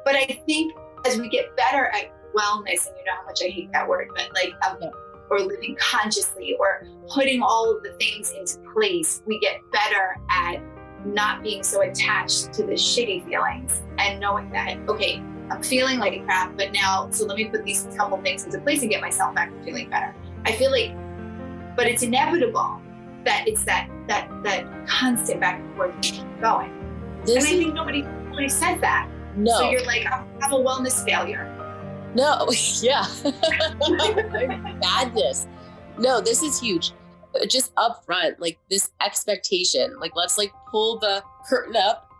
But I think as we get better at wellness, and you know how much I hate that word, but like, or living consciously or putting all of the things into place, we get better at not being so attached to the shitty feelings and knowing that, okay, I'm feeling like crap, but now, so let me put these couple things into place and get myself back to feeling better. I feel like, but it's inevitable that it's that constant back and forth going. And I think nobody says that. No. So you're like, I'm a wellness failure. No, yeah. Madness. No, this is huge. Just up front, like this expectation, like let's like pull the curtain up.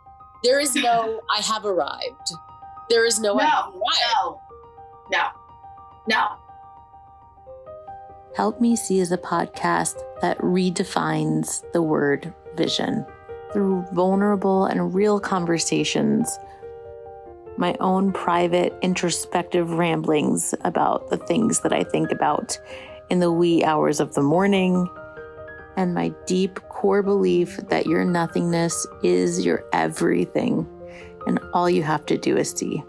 There is no, I have arrived. There is no, I have arrived. No. Help Me See is a podcast that redefines the word vision through vulnerable and real conversations, my own private introspective ramblings about the things that I think about in the wee hours of the morning, and my deep core belief that your nothingness is your everything, and all you have to do is see.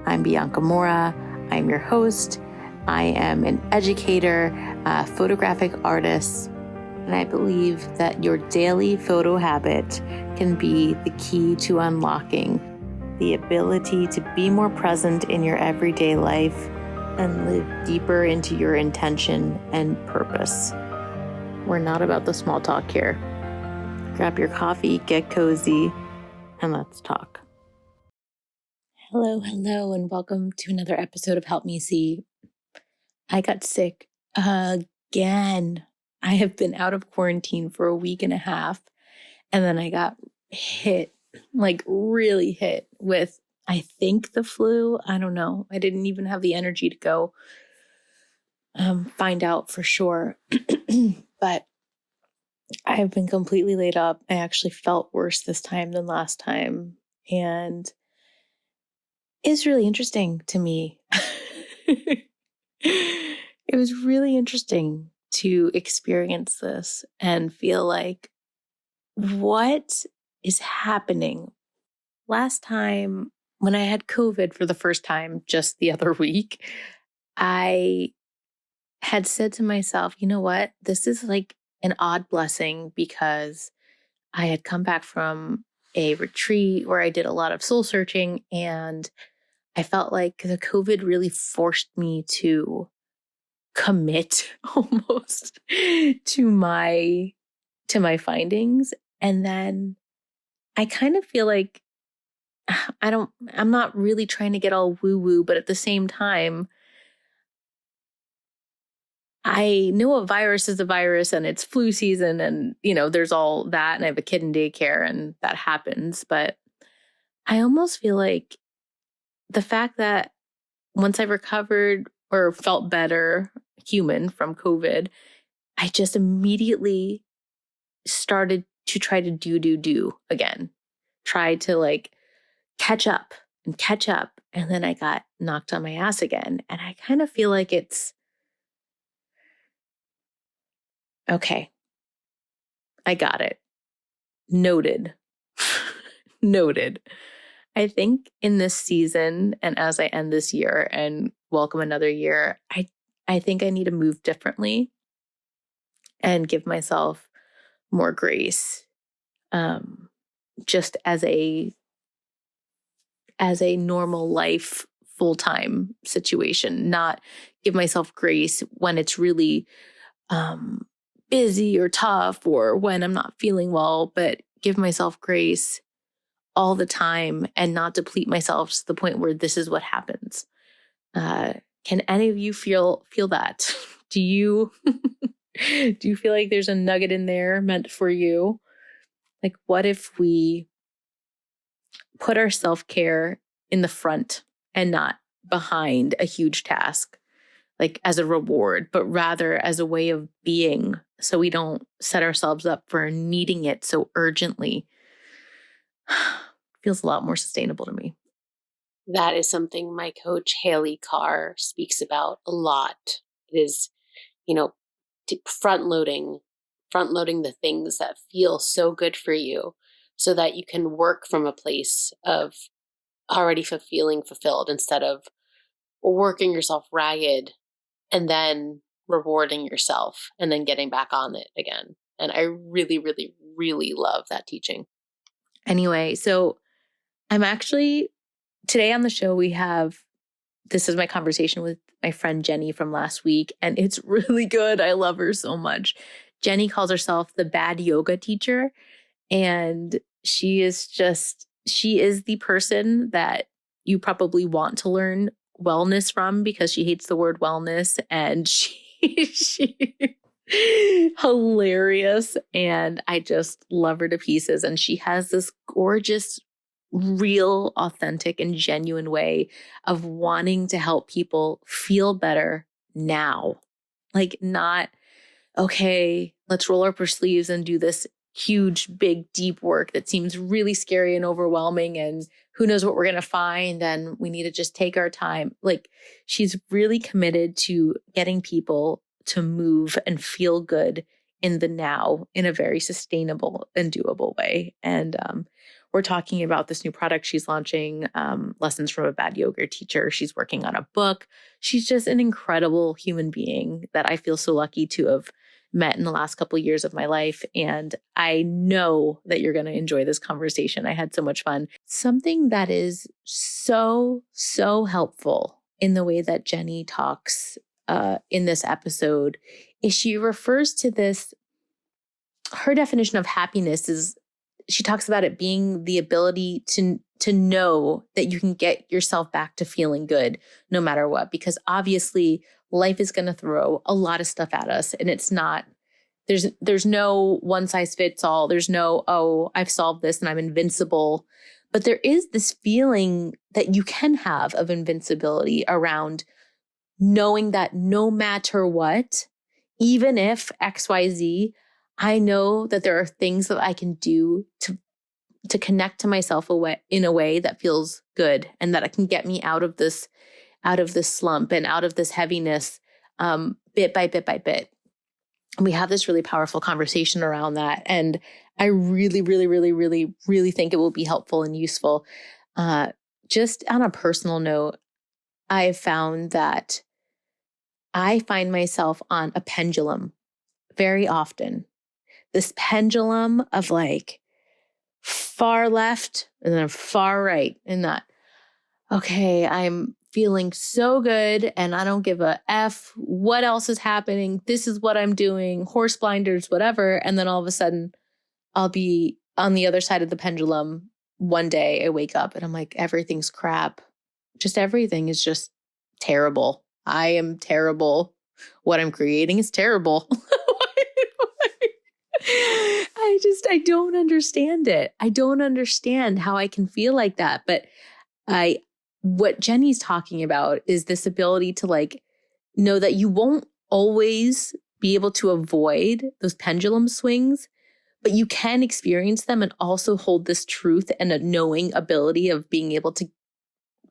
I'm Bianca Mora. I'm your host. I am an educator, a photographic artist, and I believe that your daily photo habit can be the key to unlocking the ability to be more present in your everyday life and live deeper into your intention and purpose. We're not about the small talk here. Grab your coffee, get cozy, and let's talk. Hello, and welcome to another episode of Help Me See. I got sick again. I have been out of quarantine for a week and a half, and then I got hit, like really hit with, I think, the flu. I don't know. I didn't even have the energy to go find out for sure. But I've been completely laid up. I actually felt worse this time than last time. And it's really interesting to me. It was really interesting to experience this and feel like, what is happening? Last time when I had COVID for the first time, just the other week, I had said to myself, you know what? This is like an odd blessing, because I had come back from a retreat where I did a lot of soul searching, and I felt like the COVID really forced me to commit almost to my findings. And then I kind of feel like I'm not really trying to get all woo-woo, but at the same time, I know a virus is a virus and it's flu season, and, you know, there's all that, and I have a kid in daycare and that happens. But I almost feel like the fact that once I recovered or felt better human from COVID, I just immediately started to try to do again, try to like catch up. And then I got knocked on my ass again. And I kind of feel like it's okay. I got it. Noted. Noted. I think in this season, and as I end this year and welcome another year, I think I need to move differently and give myself more grace, just as a normal life, full-time situation, not give myself grace when it's really busy or tough, or when I'm not feeling well, but give myself grace all the time and not deplete myself to the point where this is what happens. Can any of you feel that? Do you feel like there's a nugget in there meant for you? Like, what if we put our self-care in the front and not behind a huge task, like as a reward, but rather as a way of being, so we don't set ourselves up for needing it so urgently? Feels a lot more sustainable to me. That is something my coach, Haley Carr, speaks about a lot. It is, front loading the things that feel so good for you, so that you can work from a place of already feeling fulfilled instead of working yourself ragged and then rewarding yourself and then getting back on it again. And I really, really, really love that teaching. Anyway, so I'm actually, today on the show, this is my conversation with my friend Jenny from last week, and it's really good. I love her so much. Jenny calls herself the bad yoga teacher, and she is the person that you probably want to learn wellness from because she hates the word wellness, and she hilarious. And I just love her to pieces. And she has this gorgeous, real, authentic, and genuine way of wanting to help people feel better now. Like, not, okay, let's roll up our sleeves and do this huge, big, deep work that seems really scary and overwhelming, and who knows what we're going to find, and we need to just take our time. Like, she's really committed to getting people to move and feel good in the now in a very sustainable and doable way. And we're talking about this new product she's launching, Lessons from a Bad Yoga Teacher. She's working on a book. She's just an incredible human being that I feel so lucky to have met in the last couple of years of my life. And I know that you're going to enjoy this conversation. I had so much fun. Something that is so, so helpful in the way that Jenny talks in this episode is she refers to this, her definition of happiness is, she talks about it being the ability to know that you can get yourself back to feeling good no matter what, because obviously life is going to throw a lot of stuff at us, and it's not, there's no one size fits all. There's no, oh, I've solved this and I'm invincible. But there is this feeling that you can have of invincibility around knowing that no matter what, even if XYZ, I know that there are things that I can do to connect to myself in a way that feels good, and that it can get me out of this slump and out of this heaviness, bit by bit by bit. And we have this really powerful conversation around that. And I really, really, really, really, really think it will be helpful and useful. Just on a personal note, I've found that I find myself on a pendulum very often. This pendulum of like far left and then far right, and that, okay, I'm feeling so good and I don't give a F what else is happening. This is what I'm doing, horse blinders, whatever. And then all of a sudden I'll be on the other side of the pendulum. One day I wake up and I'm like, everything's crap. Just everything is just terrible. I am terrible. What I'm creating is terrible. I don't understand it. I don't understand how I can feel like that. But what Jenny's talking about is this ability to like know that you won't always be able to avoid those pendulum swings, but you can experience them and also hold this truth and a knowing ability of being able to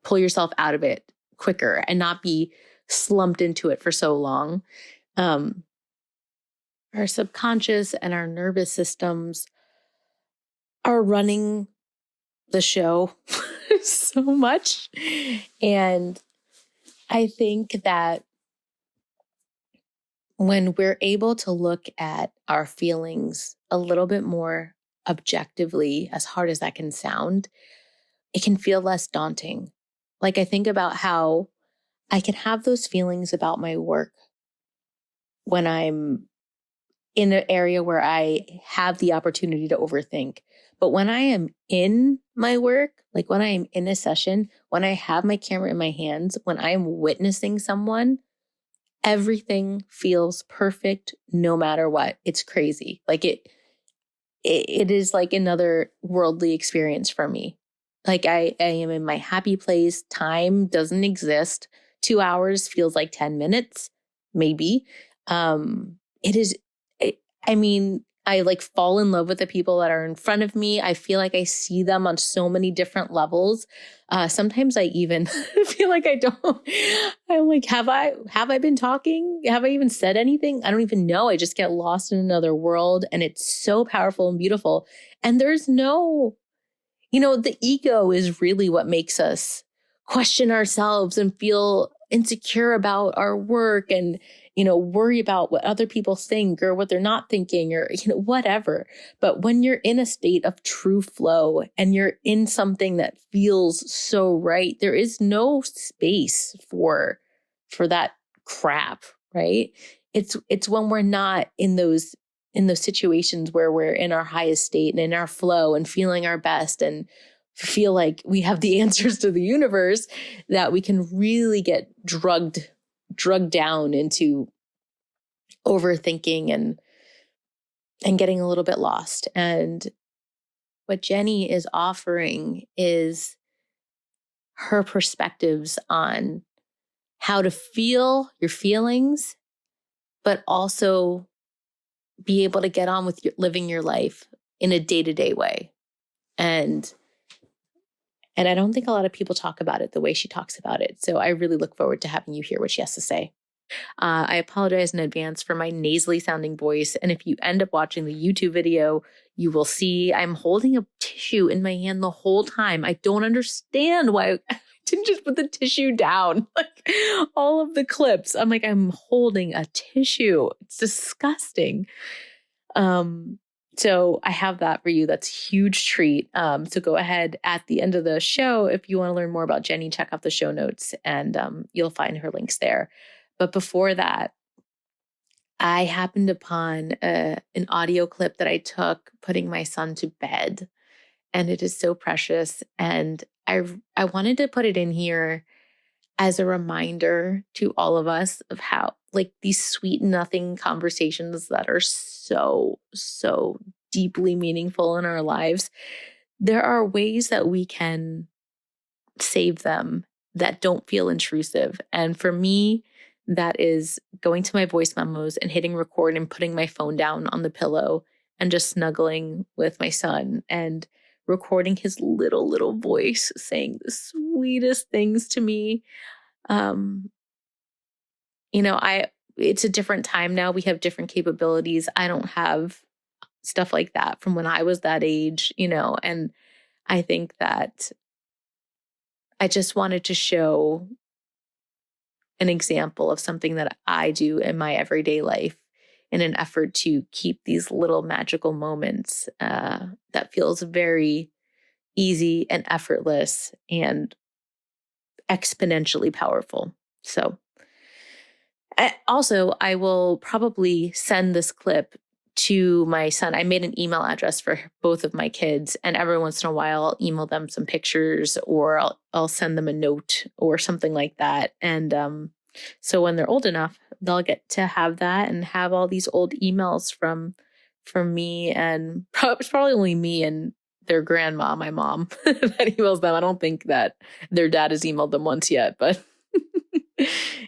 pull yourself out of it quicker and not be slumped into it for so long. Our subconscious and our nervous systems are running the show so much. And I think that when we're able to look at our feelings a little bit more objectively, as hard as that can sound, it can feel less daunting. Like, I think about how I can have those feelings about my work when I'm in an area where I have the opportunity to overthink. But when I am in my work, like when I am in a session, when I have my camera in my hands, when I am witnessing someone, everything feels perfect no matter what. It's crazy. Like it is like another worldly experience for me. Like I am in my happy place. Time doesn't exist. 2 hours feels like 10 minutes, maybe. I like fall in love with the people that are in front of me. I feel like I see them on so many different levels. Sometimes I even feel like I'm like, have I been talking? Have I even said anything? I don't even know. I just get lost in another world, and it's so powerful and beautiful. And the ego is really what makes us question ourselves and feel insecure about our work and, worry about what other people think or what they're not thinking or, whatever. But when you're in a state of true flow and you're in something that feels so right, there is no space for that crap, right? It's when we're not in those situations where we're in our highest state and in our flow and feeling our best and feel like we have the answers to the universe that we can really get drugged down into overthinking and getting a little bit lost. And what Jenny is offering is her perspectives on how to feel your feelings, but also be able to get on with living your life in a day-to-day way. And I don't think a lot of people talk about it the way she talks about it. So I really look forward to having you hear what she has to say. I apologize in advance for my nasally sounding voice. And if you end up watching the YouTube video, you will see I'm holding a tissue in my hand the whole time. I don't understand why I didn't just put the tissue down. Like all of the clips, I'm like, I'm holding a tissue. It's disgusting. So I have that for you. That's a huge treat. So go ahead at the end of the show. If you want to learn more about Jenny, check out the show notes and you'll find her links there. But before that, I happened upon an audio clip that I took putting my son to bed. And it is so precious. And I wanted to put it in here as a reminder to all of us of how like these sweet nothing conversations that are so, so deeply meaningful in our lives, there are ways that we can save them that don't feel intrusive. And for me, that is going to my voice memos and hitting record and putting my phone down on the pillow and just snuggling with my son and recording his little voice saying the sweetest things to me. It's a different time now. We have different capabilities. I don't have stuff like that from when I was that age, and I think that I just wanted to show an example of something that I do in my everyday life in an effort to keep these little magical moments that feels very easy and effortless and exponentially powerful. So I will probably send this clip to my son. I made an email address for both of my kids, and every once in a while I'll email them some pictures or I'll send them a note or something like that. And so when they're old enough, they'll get to have that and have all these old emails from me, and it's probably only me and their grandma, my mom, that emails them. I don't think that their dad has emailed them once yet, but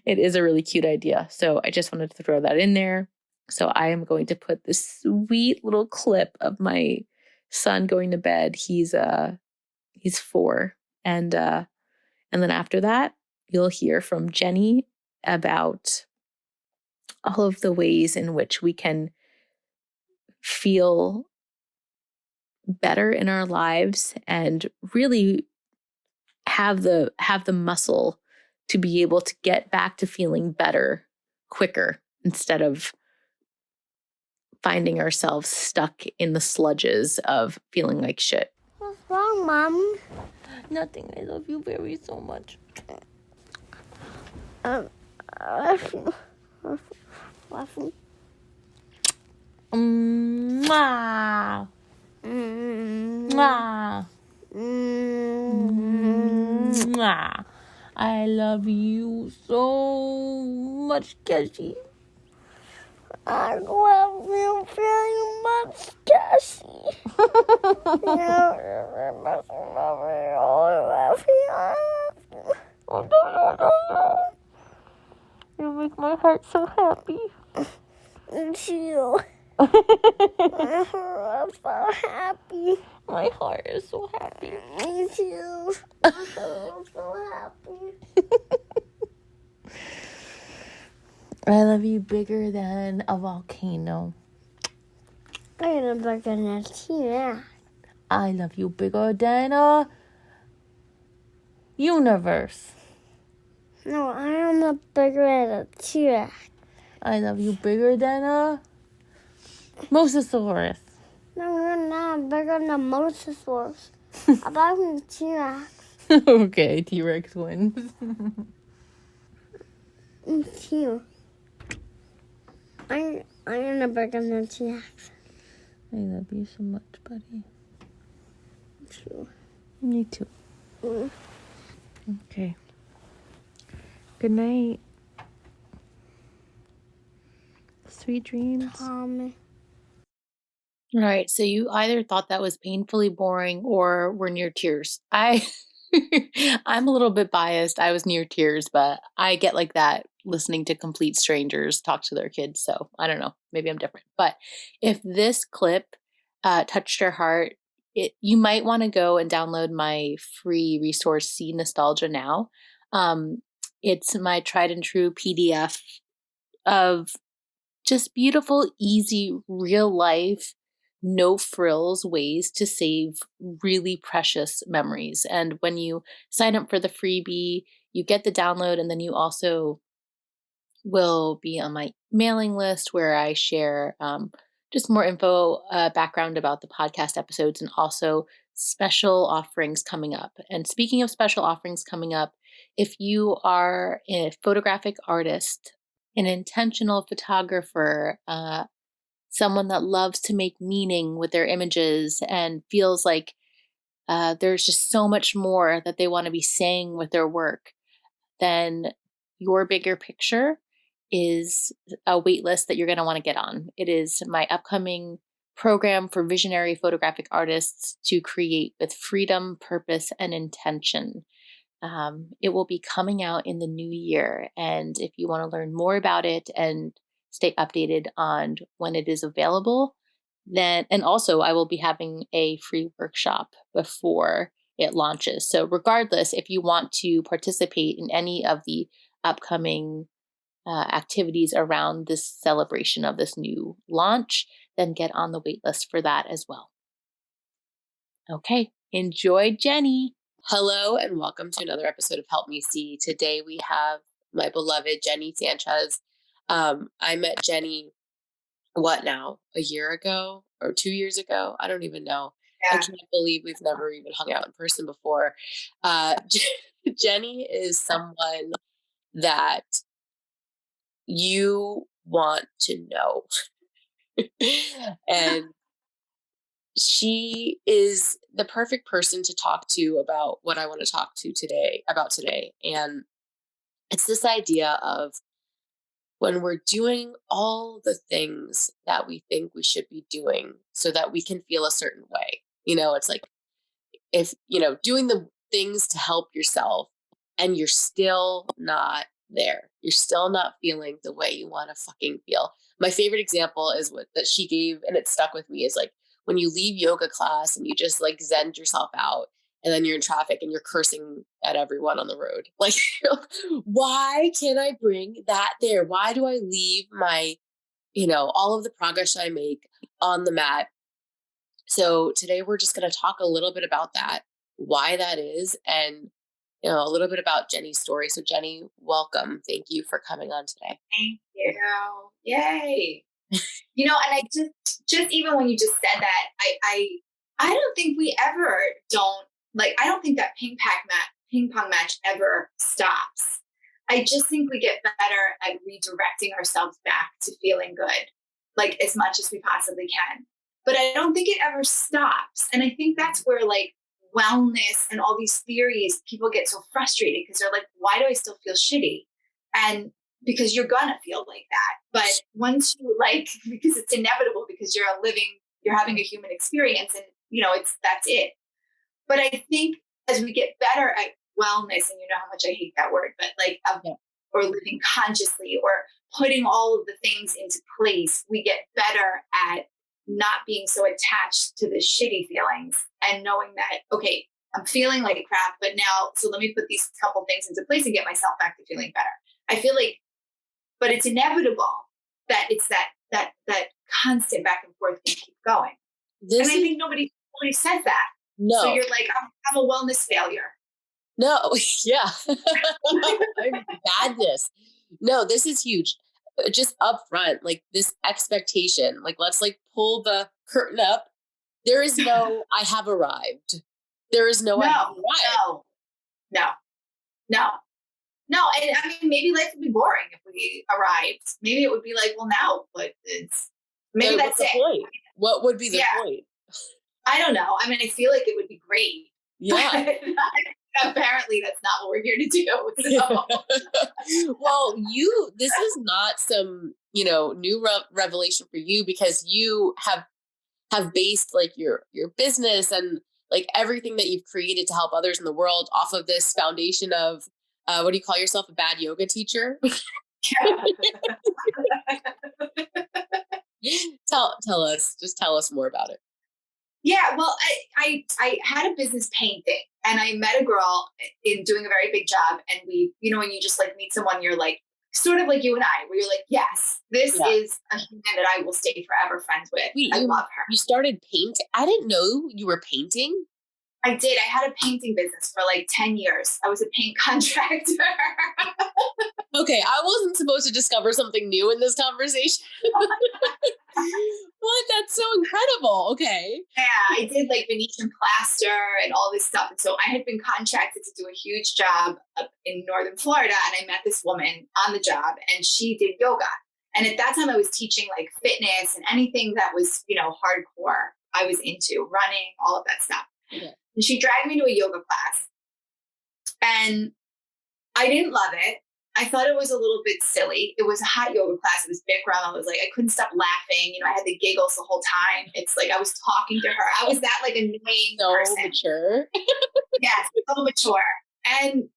it is a really cute idea. So I just wanted to throw that in there. So I am going to put this sweet little clip of my son going to bed. He's 4. And then after that, you'll hear from Jenny about all of the ways in which we can feel better in our lives and really have the muscle to be able to get back to feeling better quicker instead of finding ourselves stuck in the sludges of feeling like shit. What's wrong, Mom? Nothing. I love you very so much. Mwah. Mwah. Mwah. I love you so much, Cassie. I love you very much, Cassie. You make my heart so happy. Me too. I'm so happy. My heart is so happy. Me too. I'm so happy. I love you bigger than a volcano. I'm bigger than Tina. I love you bigger than a universe. No, I am a bigger than a T-Rex. I love you bigger than a mosasaurus. No, you're not bigger than a mosasaurus. I thought you were a T-Rex. Okay, T-Rex wins. It's you. I am a bigger than a T-Rex. I love you so much, buddy. It's you. Me too. Mm. Okay. Good night. Sweet dreams. Tommy. All right. So you either thought that was painfully boring or were near tears. I'm a little bit biased. I was near tears, but I get like that listening to complete strangers talk to their kids. So I don't know. Maybe I'm different. But if this clip touched your heart, you might want to go and download my free resource, See Nostalgia Now. It's my tried and true PDF of just beautiful, easy, real life, no frills ways to save really precious memories. And when you sign up for the freebie, you get the download, and then you also will be on my mailing list where I share just more info, background about the podcast episodes, and also special offerings coming up. And speaking of special offerings coming up, if you are a photographic artist, an intentional photographer, someone that loves to make meaning with their images and feels like there's just so much more that they want to be saying with their work, then your bigger picture is a wait list that you're going to want to get on. It is my upcoming program for visionary photographic artists to create with freedom, purpose, and intention. It will be coming out in the new year. And if you want to learn more about it and stay updated on when it is available, then, and also I will be having a free workshop before it launches. So regardless, if you want to participate in any of the upcoming activities around this celebration of this new launch, then get on the wait list for that as well. Okay, enjoy Jenny. Hello and welcome to another episode of Help Me See. Today we have my beloved Jenny Sanchez. I met Jenny, what now, a year ago or 2 years ago? I don't even know. Yeah. I can't believe we've never even hung out in person before. Jenny is someone that you want to know. And she is the perfect person to talk to about what I want to talk to today. And it's this idea of when we're doing all the things that we think we should be doing so that we can feel a certain way. It's like, if, doing the things to help yourself and you're still not there, you're still not feeling the way you want to fucking feel. My favorite example is what that she gave, and it stuck with me, is like when you leave yoga class and you just like zened yourself out, and then you're in traffic and you're cursing at everyone on the road. Like, why can't I bring that there? Why do I leave my, all of the progress I make on the mat? So today we're just going to talk a little bit about that, why that is, and a little bit about Jenny's story. So Jenny, welcome. Thank you for coming on today. Thank you. Yay. And I just even when you just said that, I don't think we ever I don't think that ping pong match ever stops. I just think we get better at redirecting ourselves back to feeling good, like as much as we possibly can. But I don't think it ever stops. And I think that's where like wellness and all these theories, people get so frustrated because they're like, why do I still feel shitty? And because you're gonna feel like that. But once you because it's inevitable, because you're having a human experience, and that's it. But I think as we get better at wellness, and how much I hate that word, but or living consciously or putting all of the things into place, we get better at not being so attached to the shitty feelings and knowing that, okay, I'm feeling like crap, but now, so let me put these couple things into place and get myself back to feeling better. I feel like, but it's inevitable that it's that constant back and forth can keep going. And I think nobody nobody says that. No. So you're like, I'm a wellness failure. No. Yeah. I'm badness. No, this is huge. Just upfront, like this expectation, like let's like pull the curtain up. There is no, I have arrived. There is no, I have arrived. No. And I mean, maybe life would be boring if we arrived. Maybe it would be like, well, now, but it's maybe that's it. Point? What would be the point? I don't know. I mean, I feel like it would be great. Yeah. Apparently that's not what we're here to do. So. Well, this is not some, new revelation for you, because you have based like your business and like everything that you've created to help others in the world off of this foundation of, what do you call yourself? A bad yoga teacher? Tell us more about it. Yeah, well, I had a business painting, and I met a girl in doing a very big job, and we, when you just like meet someone, you're like, sort of like you and I, where you're like, yes, this is a human that I will stay forever friends with. I love her. You started painting? I didn't know you were painting. I did. I had a painting business for like 10 years. I was a paint contractor. Okay, I wasn't supposed to discover something new in this conversation. What? That's so incredible. Okay. Yeah, I did like Venetian plaster and all this stuff. And so I had been contracted to do a huge job up in northern Florida. And I met this woman on the job, and she did yoga. And at that time I was teaching like fitness and anything that was, hardcore. I was into running, all of that stuff. Okay. And she dragged me to a yoga class, and I didn't love it. I thought it was a little bit silly. It was a hot yoga class. It was Bikram. I was like, I couldn't stop laughing. I had the giggles the whole time. It's like I was talking to her. I was that like annoying person. Mature. Yes, so mature. And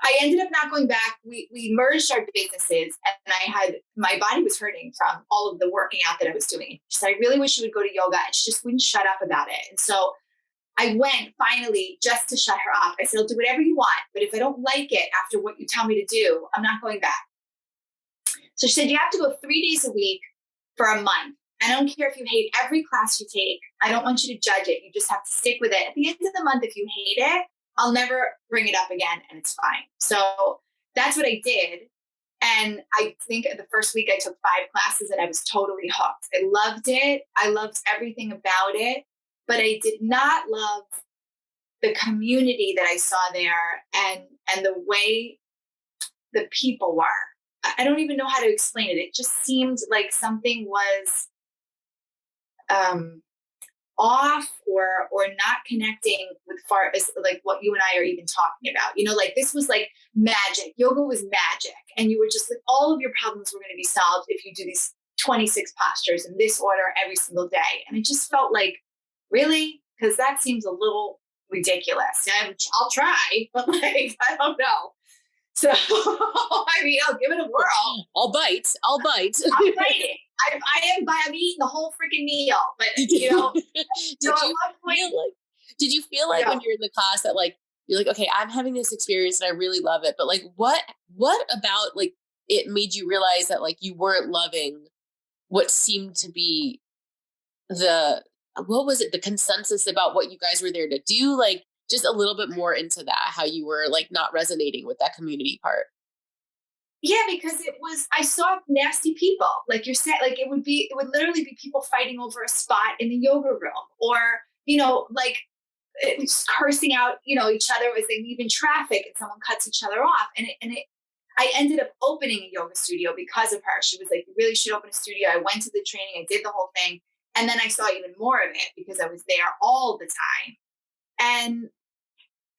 I ended up not going back. We merged our businesses, and my body was hurting from all of the working out that I was doing. She said, I really wish you would go to yoga. And she just wouldn't shut up about it. And so I went finally just to shut her up. I said, I'll do whatever you want, but if I don't like it after what you tell me to do, I'm not going back. So she said, you have to go 3 days a week for a month. I don't care if you hate every class you take. I don't want you to judge it. You just have to stick with it. At the end of the month, if you hate it, I'll never bring it up again, and it's fine. So that's what I did. And I think the first week I took 5 classes, and I was totally hooked. I loved it. I loved everything about it. But I did not love the community that I saw there and the way the people were. I don't even know how to explain it. It just seemed like something was off or not connecting with far as like what you and I are even talking about. Like this was like magic. Yoga was magic. And you were just like, all of your problems were going to be solved if you do these 26 postures in this order every single day. And it just felt like, really? Because that seems a little ridiculous. I'll try, but like, I don't know. So, I mean, I'll give it a whirl. I'll bite. I'm biting. I'm eating the whole freaking meal. But, did you feel like when you're in the class that like, you're like, okay, I'm having this experience and I really love it. But like, what about like it made you realize that like you weren't loving what seemed to be the consensus about what you guys were there to do? Like just a little bit more into that, how you were like not resonating with that community part. Yeah, because I saw nasty people, like you're saying, like it would literally be people fighting over a spot in the yoga room, or, like cursing out, each other as they leave in traffic and someone cuts each other off. I ended up opening a yoga studio because of her. She was like, you really should open a studio. I went to the training, I did the whole thing. And then I saw even more of it because I was there all the time. And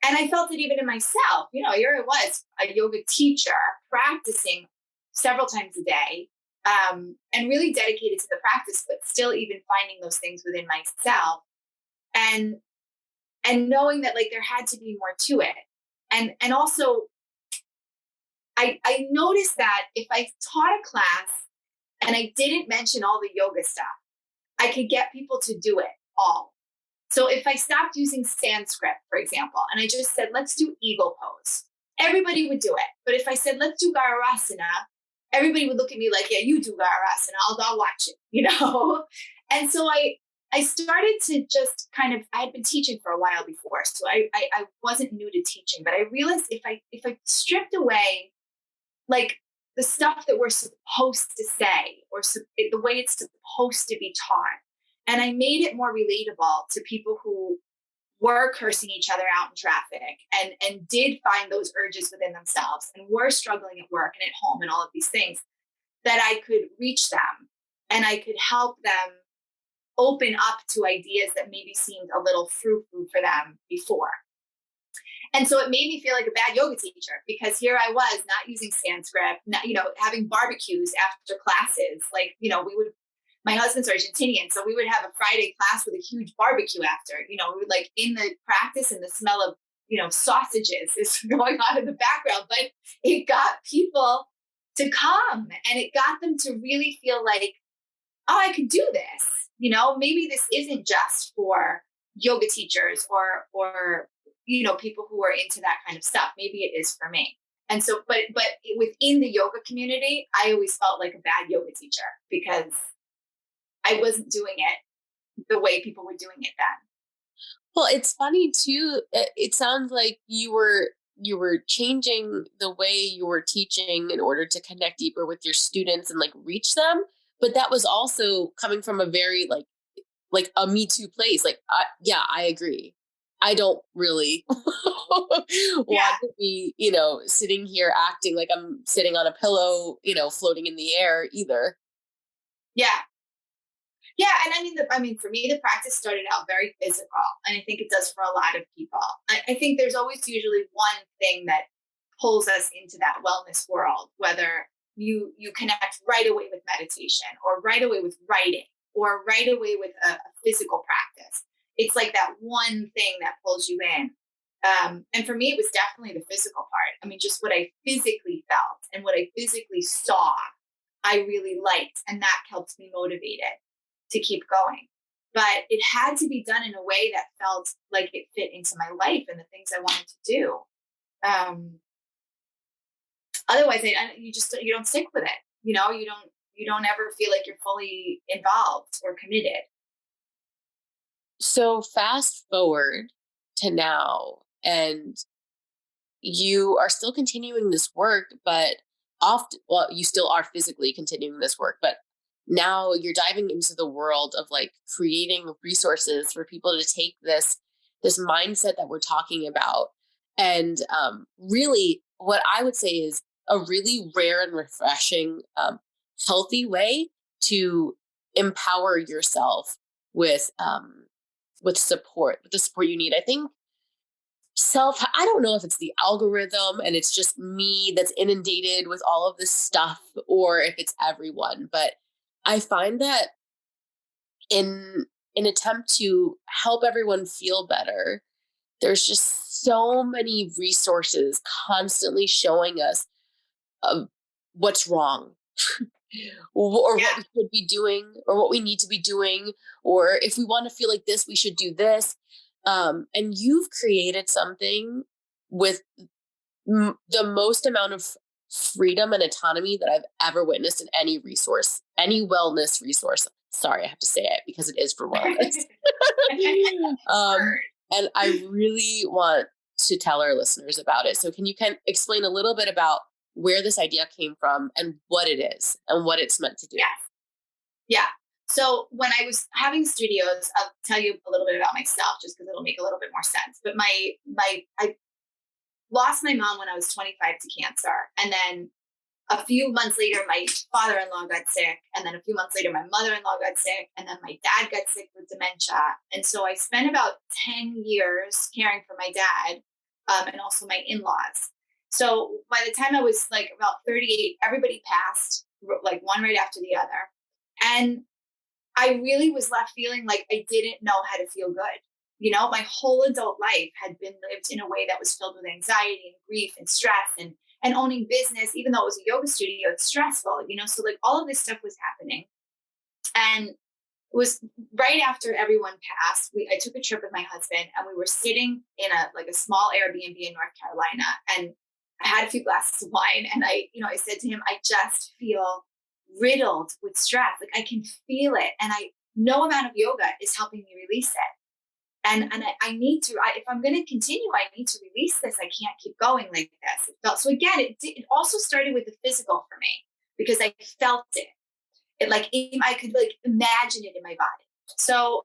I felt it even in myself. Here I was, a yoga teacher, practicing several times a day, and really dedicated to the practice, but still even finding those things within myself. And knowing that like there had to be more to it. And also, I noticed that if I taught a class and I didn't mention all the yoga stuff, I could get people to do it all. So if I stopped using Sanskrit, for example, and I just said, let's do eagle pose, everybody would do it. But if I said, let's do Garurasana, everybody would look at me like, yeah, you do Garurasana, I'll watch it, And so I started to just I had been teaching for a while before, so I wasn't new to teaching, but I realized if I stripped away like the stuff that we're supposed to say or the way it's supposed to be taught, and I made it more relatable to people who were cursing each other out in traffic and did find those urges within themselves and were struggling at work and at home and all of these things, that I could reach them and I could help them open up to ideas that maybe seemed a little frou-frou for them before. And so it made me feel like a bad yoga teacher, because here I was not using Sanskrit, not, having barbecues after classes. Like, my husband's Argentinian, so we would have a Friday class with a huge barbecue after, we would like in the practice, and the smell of, sausages is going on in the background, but it got people to come and it got them to really feel like, oh, I could do this. Maybe this isn't just for yoga teachers or people who are into that kind of stuff. Maybe it is for me. And so, but within the yoga community, I always felt like a bad yoga teacher because I wasn't doing it the way people were doing it then. Well, it's funny too. It sounds like you were changing the way you were teaching in order to connect deeper with your students and like reach them. But that was also coming from a very like a Me Too place. Like, I agree. I don't really want to be, sitting here acting like I'm sitting on a pillow, floating in the air either. Yeah. Yeah. And I mean, for me, the practice started out very physical, and I think it does for a lot of people. I think there's always usually one thing that pulls us into that wellness world, whether you connect right away with meditation or right away with writing or right away with a physical practice. It's like that one thing that pulls you in. And for me, it was definitely the physical part. I mean, just what I physically felt and what I physically saw, I really liked. And that helped me motivated to keep going. But it had to be done in a way that felt like it fit into my life and the things I wanted to do. Otherwise, you don't stick with it. You don't ever feel like you're fully involved or committed. So fast forward to now, and you are still continuing this work, but you still are physically continuing this work, but now you're diving into the world of like creating resources for people to take this mindset that we're talking about. And really what I would say is a really rare and refreshing, healthy way to empower yourself with the support you need. I think I don't know if it's the algorithm and it's just me that's inundated with all of this stuff, or if it's everyone, but I find that in an attempt to help everyone feel better, there's just so many resources constantly showing us what's wrong or what we should be doing or what we need to be doing, or if we want to feel like this, we should do this. And you've created something with the most amount of freedom and autonomy that I've ever witnessed in any wellness resource. Sorry, I have to say it because it is for wellness. And I really want to tell our listeners about it. So can you explain a little bit about where this idea came from and what it is and what it's meant to do? Yeah. So when I was having studios, I'll tell you a little bit about myself just because it'll make a little bit more sense. But I lost my mom when I was 25 to cancer. And then a few months later, my father-in-law got sick. And then a few months later, my mother-in-law got sick. And then my dad got sick with dementia. And so I spent about 10 years caring for my dad and also my in-laws. So by the time I was like about 38, everybody passed, like one right after the other. And I really was left feeling like I didn't know how to feel good. My whole adult life had been lived in a way that was filled with anxiety and grief and stress and owning business. Even though it was a yoga studio, it's stressful, so like all of this stuff was happening. And it was right after everyone passed. I took a trip with my husband and we were sitting in a small Airbnb in North Carolina, and I had a few glasses of wine, and I said to him, I just feel riddled with stress. Like I can feel it. And no amount of yoga is helping me release it. And I need to, if I'm going to continue, I need to release this. I can't keep going like this. It felt, so again, it also started with the physical for me because I felt it. It like, I could like imagine it in my body. So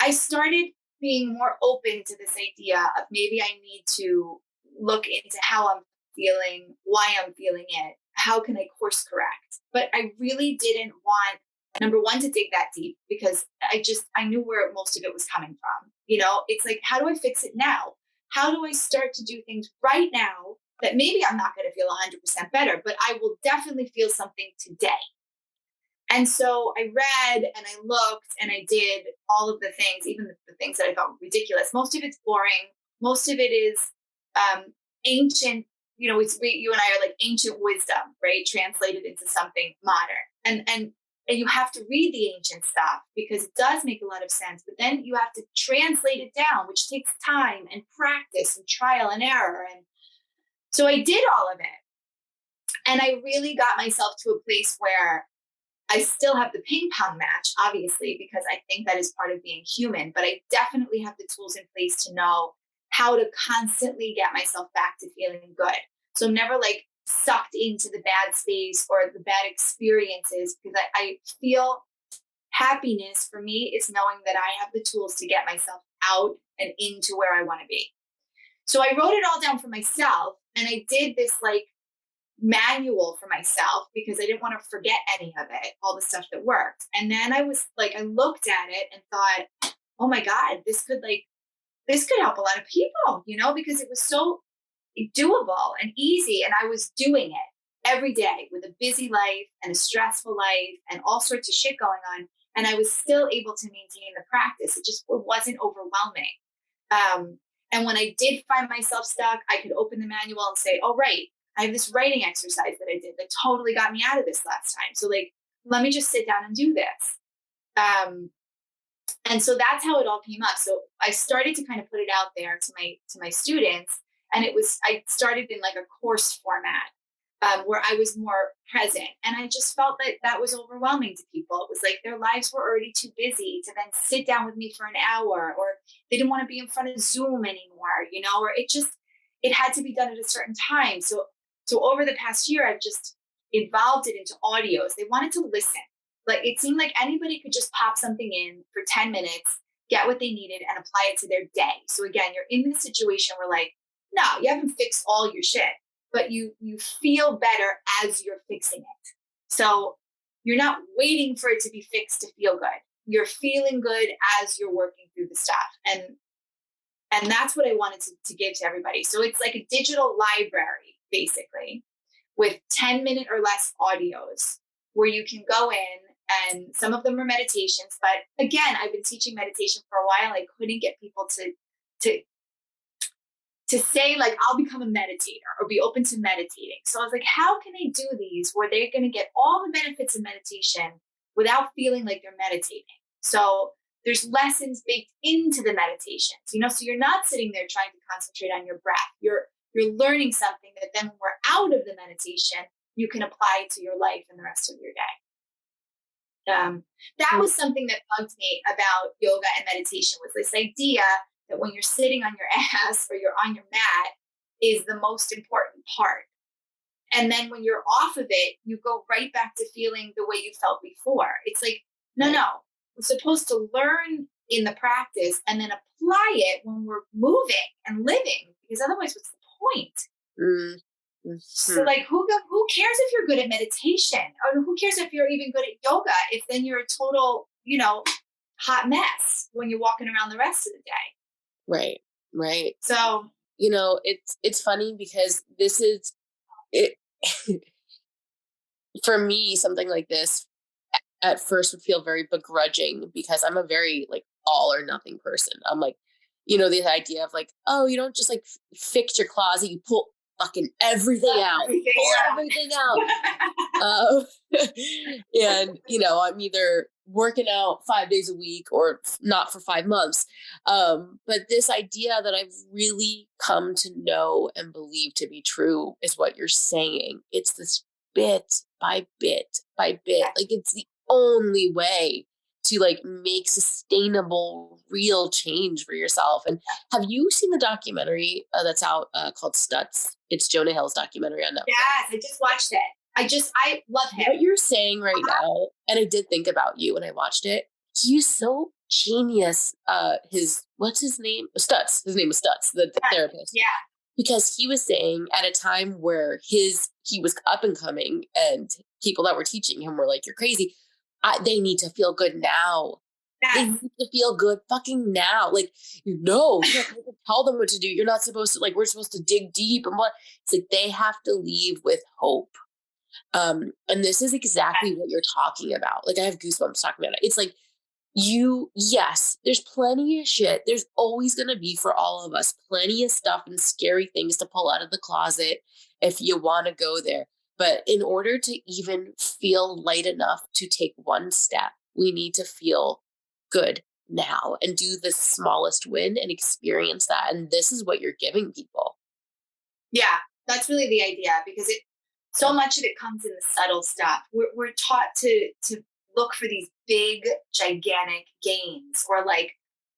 I started being more open to this idea of maybe I need to look into how I'm feeling, why I'm feeling it, how can I course correct? But I really didn't want, number one, to dig that deep because I knew where most of it was coming from. You know, it's like, how do I fix it now? How do I start to do things right now that maybe I'm not going to feel 100% better, but I will definitely feel something today. And so I read and I looked and I did all of the things, even the things that I thought were ridiculous. Most of it's boring. Most of it is ancient. You know, you and I are like ancient wisdom, right? Translated into something modern. And you have to read the ancient stuff because it does make a lot of sense. But then you have to translate it down, which takes time and practice and trial and error. And so I did all of it. And I really got myself to a place where I still have the ping pong match, obviously, because I think that is part of being human, but I definitely have the tools in place to know how to constantly get myself back to feeling good. So I'm never like sucked into the bad space or the bad experiences because I feel happiness for me is knowing that I have the tools to get myself out and into where I want to be. So I wrote it all down for myself and I did this like manual for myself because I didn't want to forget any of it, all the stuff that worked. And then I was like, I looked at it and thought, oh my God, this could help a lot of people, you know, because it was so doable and easy. And I was doing it every day with a busy life and a stressful life and all sorts of shit going on. And I was still able to maintain the practice. It wasn't overwhelming. And when I did find myself stuck, I could open the manual and say, oh, right, I have this writing exercise that I did that totally got me out of this last time. So like, let me just sit down and do this. And so that's how it all came up. So I started to kind of put it out there to my students. And I started in like a course format where I was more present. And I just felt that was overwhelming to people. It was like their lives were already too busy to then sit down with me for an hour, or they didn't want to be in front of Zoom anymore, you know, or it had to be done at a certain time. So over the past year, I've just evolved it into audios. They wanted to listen. Like it seemed like anybody could just pop something in for 10 minutes, get what they needed and apply it to their day. So again, you're in the situation where like, no, you haven't fixed all your shit, but you feel better as you're fixing it. So you're not waiting for it to be fixed to feel good. You're feeling good as you're working through the stuff. And that's what I wanted to give to everybody. So it's like a digital library, basically, with 10-minute or less audios where you can go in, and some of them are meditations. But again, I've been teaching meditation for a while. I couldn't get people to say like, I'll become a meditator or be open to meditating. So I was like, how can I do these where they're going to get all the benefits of meditation without feeling like they're meditating? So there's lessons baked into the meditations, you know, so you're not sitting there trying to concentrate on your breath. You're learning something that then when we're out of the meditation, you can apply to your life and the rest of your day. That was something that bugged me about yoga and meditation, was this idea that when you're sitting on your ass or you're on your mat is the most important part. And then when you're off of it, you go right back to feeling the way you felt before. It's like, no, we're supposed to learn in the practice and then apply it when we're moving and living, because otherwise what's the point? Mm-hmm. So like, who cares if you're good at meditation, or who cares if you're even good at yoga, if then you're a total, you know, hot mess when you're walking around the rest of the day. Right. So, you know, it's funny because this is it for me, something like this at first would feel very begrudging because I'm a very like all or nothing person. I'm like, you know, the idea of like, oh, you don't just like fix your closet, you pull fucking everything out. And, you know, I'm either working out 5 days a week or not for 5 months. But this idea that I've really come to know and believe to be true is what you're saying. It's this bit by bit by bit. Like it's the only way to like make sustainable, real change for yourself. And have you seen the documentary that's out called Stutz? It's Jonah Hill's documentary on Netflix. Yes, I just watched it. I love him. What you're saying right now, and I did think about you when I watched it. He's so genius. What's his name? Stutz. His name was Stutz, the therapist. Yeah. Because he was saying at a time where he was up and coming, and people that were teaching him were like, "You're crazy. They need to feel good now. Yes. They need to feel good fucking now. Like, you're not supposed to tell them what to do. You're not supposed to, like, we're supposed to dig deep and what." It's like they have to leave with hope. And this is exactly what you're talking about. Like, I have goosebumps talking about it. It's like yes, there's plenty of shit. There's always going to be, for all of us, plenty of stuff and scary things to pull out of the closet if you want to go there. But in order to even feel light enough to take one step, we need to feel good now and do the smallest win and experience that. And this is what you're giving people. Yeah, that's really the idea, because so much of it comes in the subtle stuff. We're taught to look for these big, gigantic gains, or like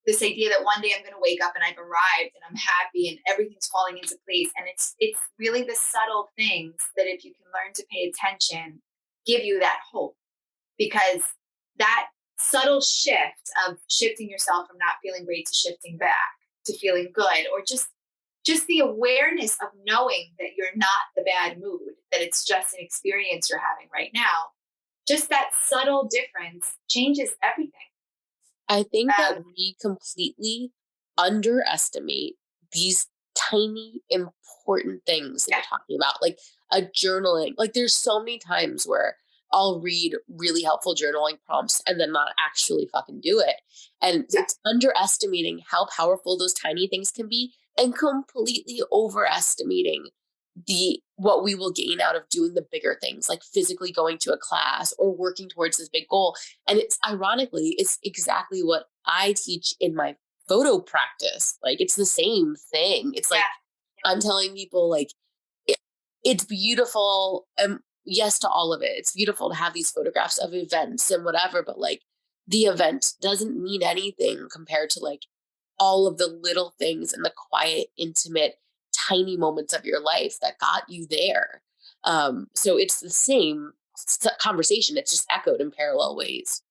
this idea that one day I'm going to wake up and I've arrived and I'm happy and everything's falling into place. And it's really the subtle things that, if you can learn to pay attention, give you that hope, because that subtle shift of shifting yourself from not feeling great to shifting back to feeling good, or just the awareness of knowing that you're not the bad mood, that it's just an experience you're having right now. Just that subtle difference changes everything. I think that we completely underestimate these tiny, important things that we're talking about, like a journaling. Like, there's so many times where I'll read really helpful journaling prompts and then not actually fucking do it. And it's underestimating how powerful those tiny things can be, and completely overestimating what we will gain out of doing the bigger things, like physically going to a class or working towards this big goal. And it's exactly what I teach in my photo practice. Like, it's the same thing. It's like, I'm telling people, like, it's beautiful. Yes, to all of it. It's beautiful to have these photographs of events and whatever, but like, the event doesn't mean anything compared to like all of the little things and the quiet, intimate, tiny moments of your life that got you there. So it's the same conversation. It's just echoed in parallel ways.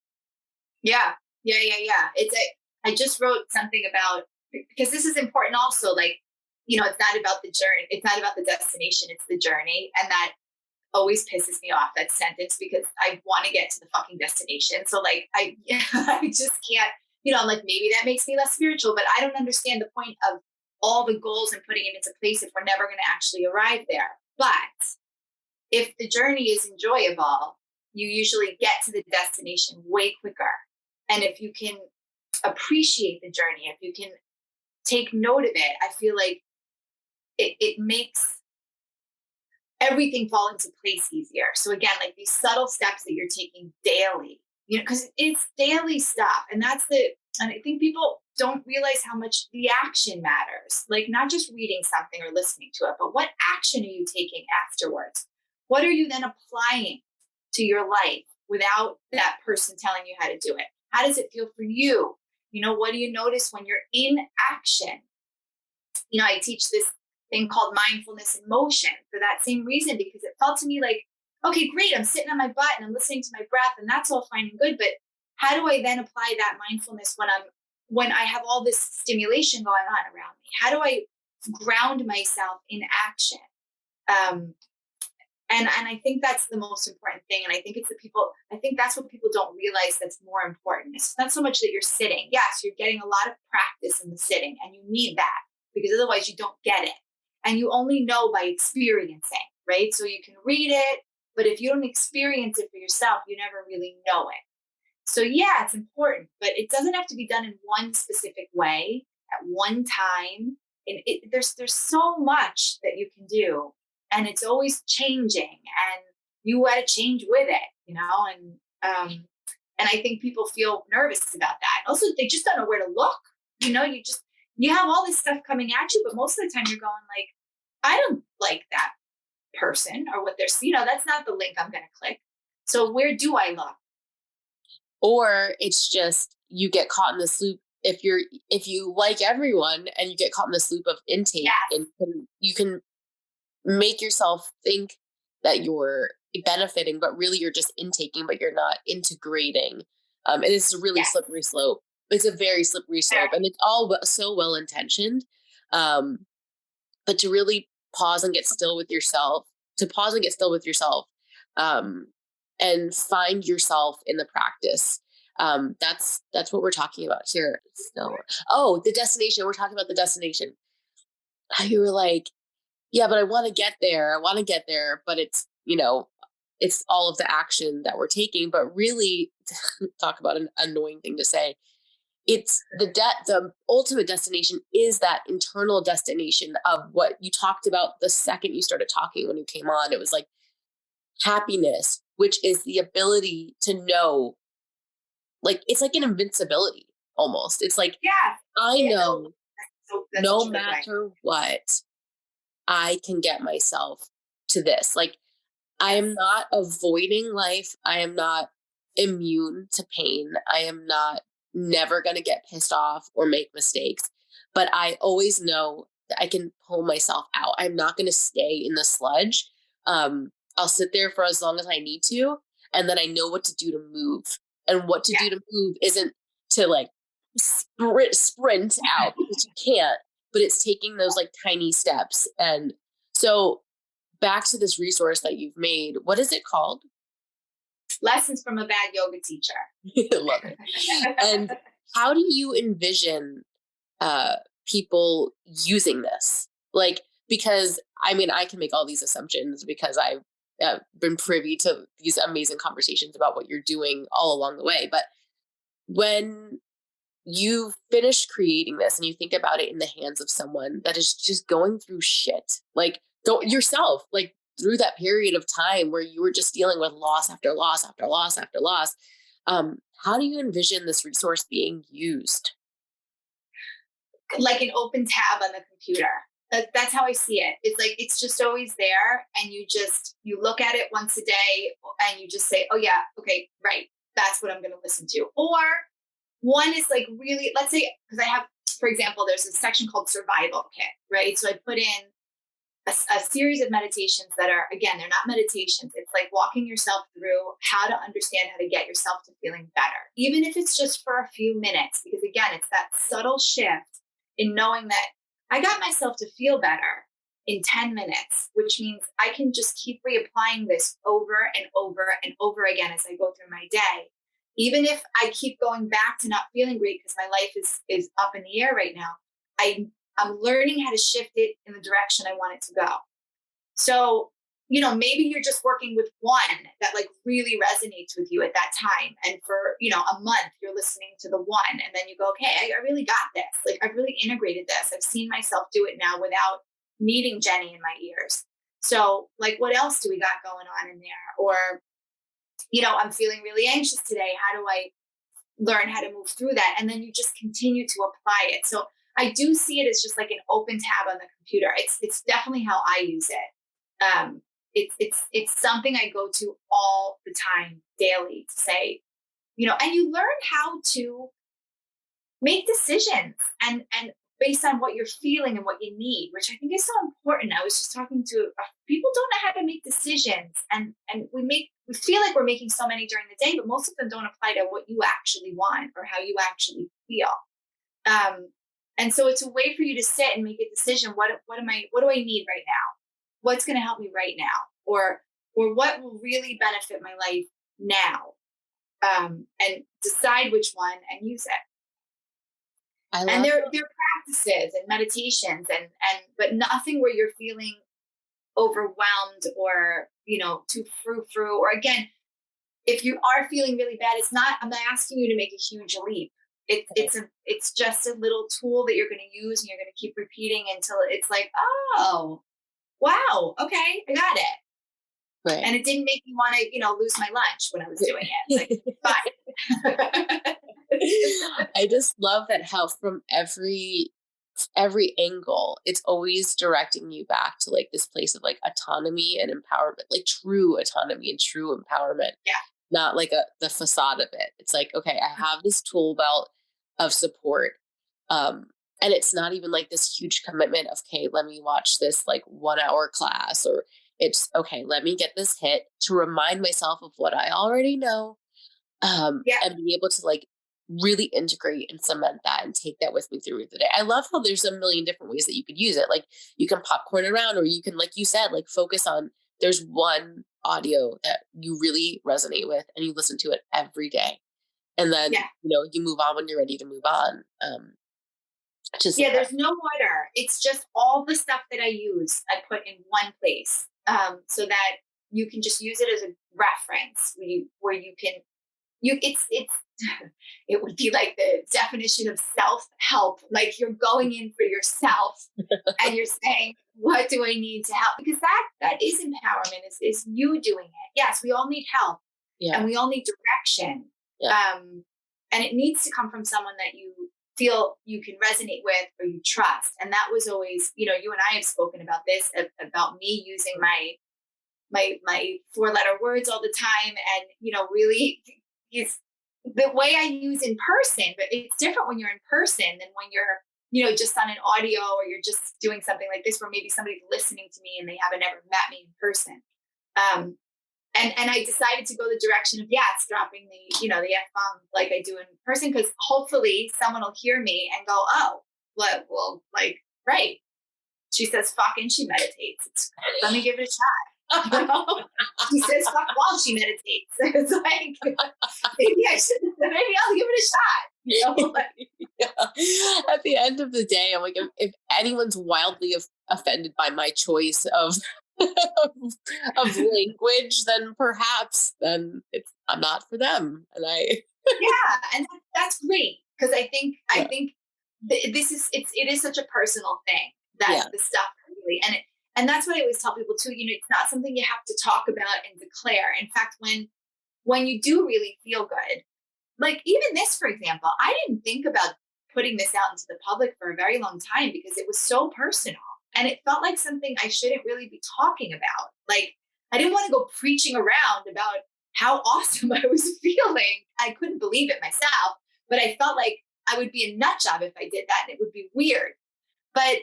Yeah. I just wrote something about, because this is important also, like, it's not about the journey. It's not about the destination. It's the journey. And that always pisses me off, that sentence, because I want to get to the fucking destination. So like, I just can't, I'm like, maybe that makes me less spiritual, but I don't understand the point of all the goals and putting it into place if we're never going to actually arrive there. But if the journey is enjoyable, you usually get to the destination way quicker. And if you can appreciate the journey, if you can take note of it, I feel like it makes everything fall into place easier. So again, like these subtle steps that you're taking daily, because it's daily stuff. And and I think people don't realize how much the action matters. Like, not just reading something or listening to it, but what action are you taking afterwards? What are you then applying to your life without that person telling you how to do it? How does it feel for you? What do you notice when you're in action? I teach this thing called mindfulness in motion for that same reason, because it felt to me like, okay, great, I'm sitting on my butt and I'm listening to my breath, and that's all fine and good, but how do I then apply that mindfulness when I have all this stimulation going on around me? How do I ground myself in action? And I think that's the most important thing. And I think that's what people don't realize that's more important. It's not so much that you're sitting. Yes, you're getting a lot of practice in the sitting, and you need that, because otherwise you don't get it. And you only know by experiencing, right? So you can read it, but if you don't experience it for yourself, you never really know it. So yeah, it's important, but it doesn't have to be done in one specific way at one time. And there's so much that you can do, and it's always changing, and you got to change with it, and I think people feel nervous about that. Also, they just don't know where to look. You have all this stuff coming at you, but most of the time you're going like, I don't like that person or what they're, that's not the link I'm going to click. So where do I look? Or it's just you get caught in this loop. If you like everyone and you get caught in this loop of intake, and you can make yourself think that you're benefiting, but really you're just intaking, but you're not integrating. And it's a really slippery slope. It's a very slippery slope, and it's all so well intentioned. But to really pause and get still with yourself, and find yourself in the practice. That's what we're talking about here. So, the destination. We're talking about the destination. You were like, yeah, but I want to get there. But it's, it's all of the action that we're taking. But really, talk about an annoying thing to say. It's the ultimate destination is that internal destination of what you talked about the second you started talking when you came on. It was like happiness, which is the ability to know, like, it's like an invincibility almost. It's like, I know no matter what, I can get myself to this. Like, I am not avoiding life. I am not immune to pain. I am not never going to get pissed off or make mistakes, but I always know that I can pull myself out. I'm not going to stay in the sludge. I'll sit there for as long as I need to. And then I know what to do to move. And what to do to move isn't to like sprint out, because you can't, but it's taking those like tiny steps. And so back to this resource that you've made, what is it called? Lessons from a Bad Yoga Teacher. I love it. And how do you envision people using this? Like, because I mean, I can make all these assumptions because I've been privy to these amazing conversations about what you're doing all along the way. But when you finish creating this and you think about it in the hands of someone that is just going through shit, like yourself, like through that period of time where you were just dealing with loss after loss after loss after loss, how do you envision this resource being used? Like an open tab on the computer. That's how I see it. It's like, it's just always there. And you look at it once a day and you just say, oh yeah, okay, right. That's what I'm going to listen to. Or one is like really, let's say, because I have, for example, there's a section called Survival Kit, right? So I put in a series of meditations that are, again, they're not meditations. It's like walking yourself through how to understand how to get yourself to feeling better, even if it's just for a few minutes, because again, it's that subtle shift in knowing that I got myself to feel better in 10 minutes, which means I can just keep reapplying this over and over and over again as I go through my day. Even if I keep going back to not feeling great because my life is up in the air right now, I'm learning how to shift it in the direction I want it to go. So, maybe you're just working with one that like really resonates with you at that time. And for, a month, you're listening to the one, and then you go, okay, I really got this. Like, I've really integrated this. I've seen myself do it now without needing Jenny in my ears. So like, what else do we got going on in there? Or, I'm feeling really anxious today. How do I learn how to move through that? And then you just continue to apply it. So I do see it as just like an open tab on the computer. It's definitely how I use it. It's something I go to all the time, daily, to say, and you learn how to make decisions and based on what you're feeling and what you need, which I think is so important. I was just talking to people don't know how to make decisions, and we feel like we're making so many during the day, but most of them don't apply to what you actually want or how you actually feel. And so it's a way for you to sit and make a decision. What do I need right now? What's going to help me right now? Or what will really benefit my life now? And decide which one and use it. And there are practices and meditations but nothing where you're feeling overwhelmed or, too frou-frou. Or again, if you are feeling really bad, I'm not asking you to make a huge leap. It's just a little tool that you're going to use, and you're going to keep repeating until it's like, oh, wow, okay, I got it. Right. And it didn't make me want to, lose my lunch when I was doing it. It's like, fine. I just love that how from every angle, it's always directing you back to like this place of like autonomy and empowerment, like true autonomy and true empowerment. Yeah. not like the facade of it. It's like, okay, I have this tool belt of support. And it's not even like this huge commitment of, okay, let me watch this like 1 hour class, or it's okay, let me get this hit to remind myself of what I already know. Yeah. And be able to like really integrate and cement that and take that with me through the day. I love how there's a million different ways that you could use it. Like you can popcorn around, or you can, like you said, like focus on, there's one audio that you really resonate with and you listen to it every day. And then, Yeah. you move on when you're ready to move on. There's no order. It's just all the stuff that I use, I put in one place, so that you can just use it as a reference where you can, it's it would be like the definition of self-help. Like you're going in for yourself and you're saying, what do I need to help? Because that is empowerment, is you doing it. Yes, we all need help, and we all need direction. Yeah. And it needs to come from someone that you feel you can resonate with or you trust. And that was always, you and I have spoken about this, about me using my 4-letter words all the time. And, really is the way I use in person, but it's different when you're in person than when you're, just on an audio, or you're just doing something like this where maybe somebody's listening to me and they haven't ever met me in person. And I decided to go the direction of, dropping the F-bomb like I do in person, because hopefully someone will hear me and go, oh, well, like, right. She says fuck and she meditates. Let me give it a shot. She says fuck while she meditates. It's like, maybe I'll give it a shot. At the end of the day, I'm like, if anyone's wildly offended by my choice of of language, then perhaps I'm not for them. And and that's great, because I think it is such a personal thing, that the stuff really, and that's what I always tell people too. It's not something you have to talk about and declare. In fact, when you do really feel good, like even this, for example, I didn't think about putting this out into the public for a very long time because it was so personal. And it felt like something I shouldn't really be talking about. Like, I didn't want to go preaching around about how awesome I was feeling. I couldn't believe it myself, but I felt like I would be a nut job if I did that, and it would be weird. But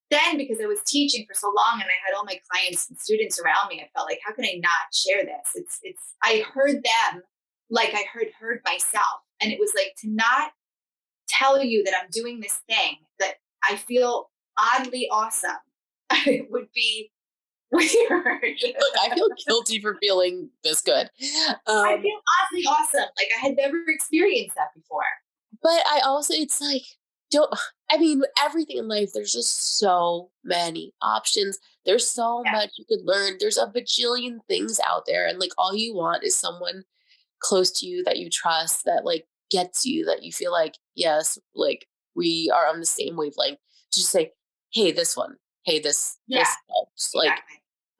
then, because I was teaching for so long and I had all my clients and students around me, I felt like, how can I not share this? I heard them like I heard myself. And it was like, to not tell you that I'm doing this thing that I feel oddly awesome, it would be weird. Look, I feel guilty for feeling this good. I feel oddly awesome. Like I had never experienced that before. But I also, it's like, everything in life, there's just so many options. There's so much you could learn. There's a bajillion things out there. And like, all you want is someone close to you that you trust, that like gets you, that you feel like, yes, like we are on the same wavelength. Just say, hey, this one, hey, this helps. Like,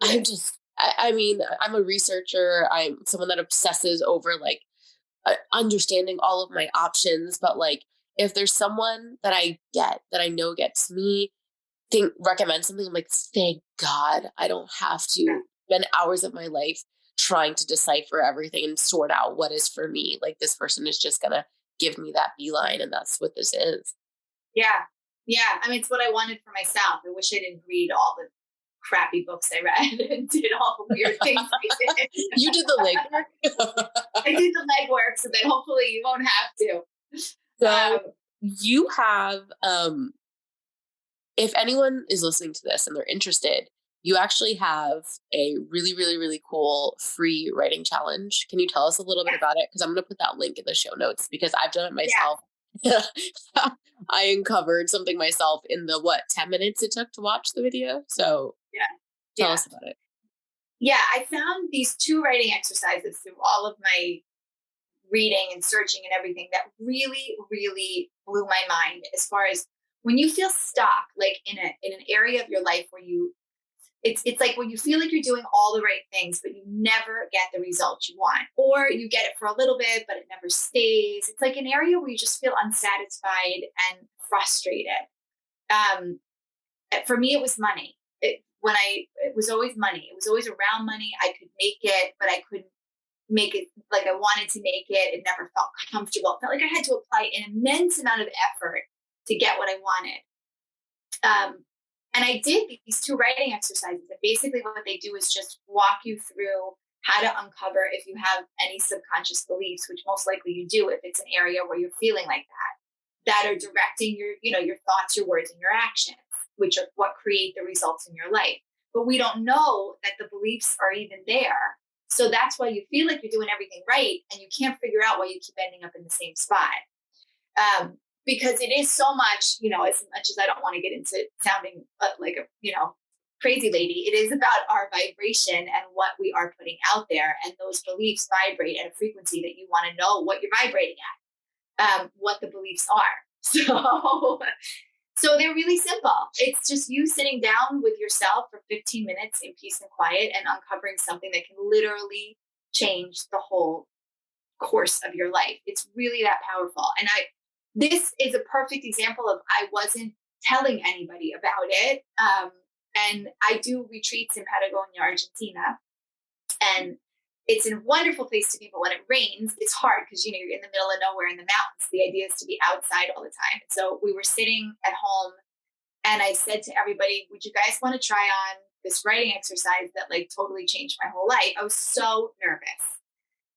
I'm a researcher. I'm someone that obsesses over like understanding all of my options. But like, if there's someone that I get, that I know gets me, recommend something, I'm like, thank God I don't have to spend hours of my life trying to decipher everything and sort out what is for me. Like, this person is just going to give me that beeline, and that's what this is. Yeah. It's what I wanted for myself. I wish I didn't read all the crappy books I read and did all the weird things I did. You did the legwork. I did the legwork, so that hopefully you won't have to. So you have, if anyone is listening to this and they're interested, you actually have a really, really, really cool free writing challenge. Can you tell us a little bit about it? Because I'm going to put that link in the show notes, because I've done it myself. I uncovered something myself in the 10 minutes it took to watch the video. So tell us about it. Yeah, I found these 2 writing exercises through all of my reading and searching and everything that really, really blew my mind, as far as when you feel stuck, like in an area of your life where it's like when you feel like you're doing all the right things, but you never get the results you want, or you get it for a little bit, but it never stays. It's like an area where you just feel unsatisfied and frustrated. For me, it was money. It was always money. It was always around money. I could make it, but I couldn't make it like I wanted to make it. It never felt comfortable. It felt like I had to apply an immense amount of effort to get what I wanted. And I did these 2 writing exercises. And basically what they do is just walk you through how to uncover if you have any subconscious beliefs, which most likely you do if it's an area where you're feeling like that are directing your thoughts, your words, and your actions, which are what create the results in your life. But we don't know that the beliefs are even there. So that's why you feel like you're doing everything right, and you can't figure out why you keep ending up in the same spot. Because it is so much, as much as I don't want to get into sounding like a, crazy lady, it is about our vibration and what we are putting out there. And those beliefs vibrate at a frequency that you want to know what you're vibrating at, what the beliefs are. So they're really simple. It's just you sitting down with yourself for 15 minutes in peace and quiet and uncovering something that can literally change the whole course of your life. It's really that powerful. And this is a perfect example of I wasn't telling anybody about it. And I do retreats in Patagonia, Argentina. And it's a wonderful place to be, but when it rains, it's hard because, you're in the middle of nowhere in the mountains. The idea is to be outside all the time. So we were sitting at home and I said to everybody, would you guys want to try on this writing exercise that like totally changed my whole life? I was so nervous.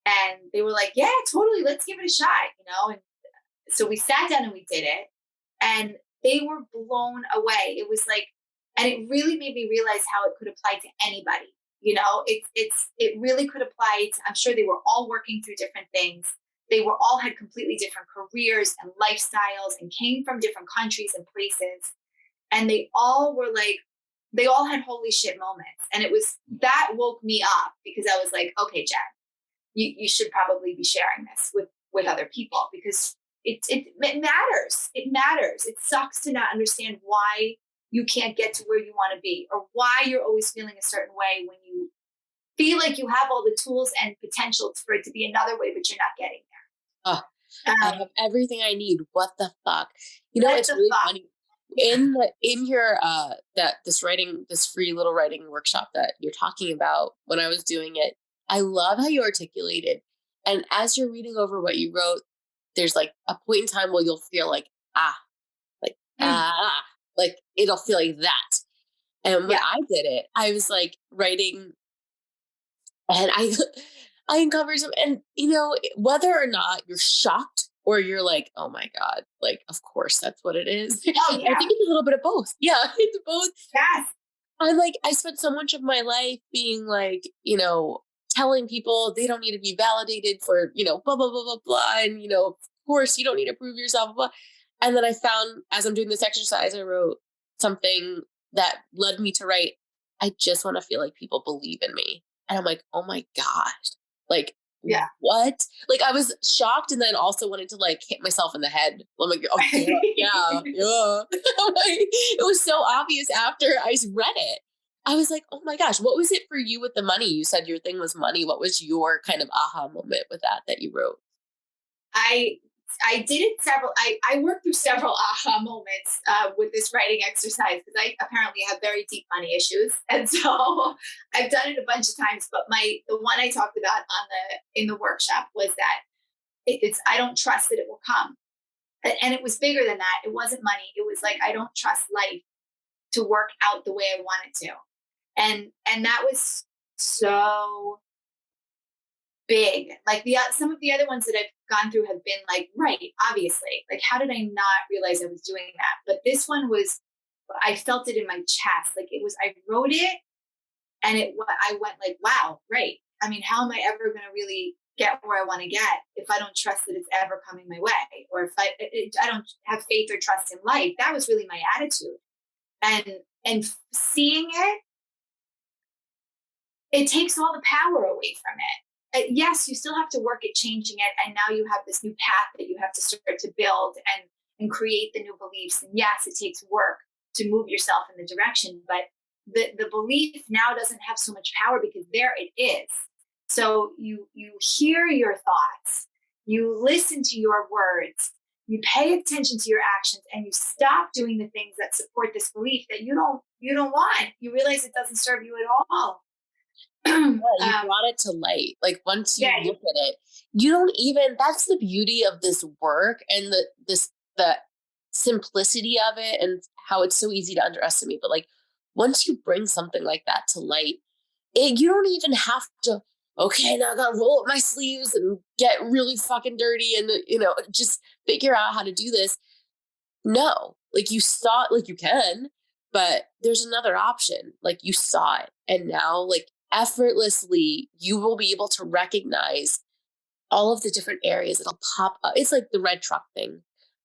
And they were like, yeah, totally. Let's give it a shot, And so we sat down and we did it, and they were blown away. It was like, and it really made me realize how it could apply to anybody. It really could apply to, I'm sure they were all working through different things. They were all had completely different careers and lifestyles and came from different countries and places. And they all had holy shit moments. And that woke me up because I was like, okay, Jen, you should probably be sharing this with other people because it matters. It matters. It sucks to not understand why you can't get to where you want to be or why you're always feeling a certain way when you feel like you have all the tools and potential for it to be another way, but you're not getting there. Oh, I have everything I need. What the fuck? It's really funny. In your this free little writing workshop that you're talking about, when I was doing it, I love how you articulated. And as you're reading over what you wrote, there's like a point in time where you'll feel like, like it'll feel like that. And when I did it, I was like writing and I uncovered some, and whether or not you're shocked or you're like, oh my God, like, of course that's what it is. Oh, yeah. I think it's a little bit of both. Yeah. It's both. Yes. I spent so much of my life being like, telling people they don't need to be validated for, blah, blah, blah, blah, blah. And, of course you don't need to prove yourself, blah. And then I found, as I'm doing this exercise, I wrote something that led me to write, I just want to feel like people believe in me. And I'm like, oh my gosh, like, yeah, what? Like, I was shocked and then also wanted to like hit myself in the head. I'm like, oh yeah. It was so obvious after I read it. I was like, oh my gosh, what was it for you with the money? You said your thing was money. What was your kind of aha moment with that you wrote? I did it I worked through several aha moments with this writing exercise because I apparently have very deep money issues. And so I've done it a bunch of times, but the one I talked about in the workshop was that I don't trust that it will come. And it was bigger than that. It wasn't money. It was like, I don't trust life to work out the way I want it to. And that was so big. Like some of the other ones that I've gone through have been like, right, obviously, like, how did I not realize I was doing that? But this one I felt it in my chest. Like I wrote it and I went like, wow, right. I mean, how am I ever going to really get where I want to get if I don't trust that it's ever coming my way? Or if I don't have faith or trust in life? That was really my attitude. And seeing it takes all the power away from it. Yes, you still have to work at changing it. And now you have this new path that you have to start to build and create the new beliefs. And yes, it takes work to move yourself in the direction, but the belief now doesn't have so much power because there it is. So you hear your thoughts, you listen to your words, you pay attention to your actions, and you stop doing the things that support this belief that you don't want. You realize it doesn't serve you at all. You brought it to light. Like once you look at it, you don't even, that's the beauty of this work and the simplicity of it and how it's so easy to underestimate. But like once you bring something like that to light, you don't even have to, okay, now I gotta roll up my sleeves and get really fucking dirty and, just figure out how to do this. No, like you saw it, like you can, but there's another option. Like you saw it. And now, like effortlessly, you will be able to recognize all of the different areas that'll pop up. It's like the red truck thing.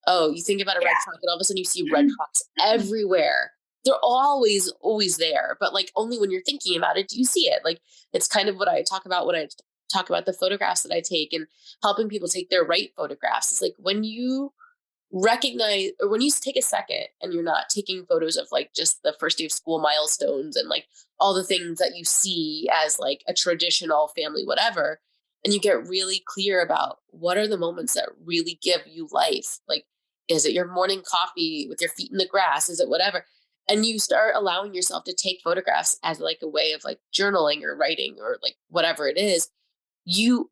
Oh, you think about a red truck and all of a sudden you see red trucks everywhere. They're always there, but like only when you're thinking about it do you see it. Like it's kind of what I talk about when I talk about the photographs that I take and helping people take their right photographs. It's like when you recognize, or when you take a second and you're not taking photos of like just the first day of school milestones and like all the things that you see as like a traditional family whatever, and you get really clear about what are the moments that really give you life. Like, is it your morning coffee with your feet in the grass? Is it whatever? And you start allowing yourself to take photographs as like a way of like journaling or writing or like whatever it is,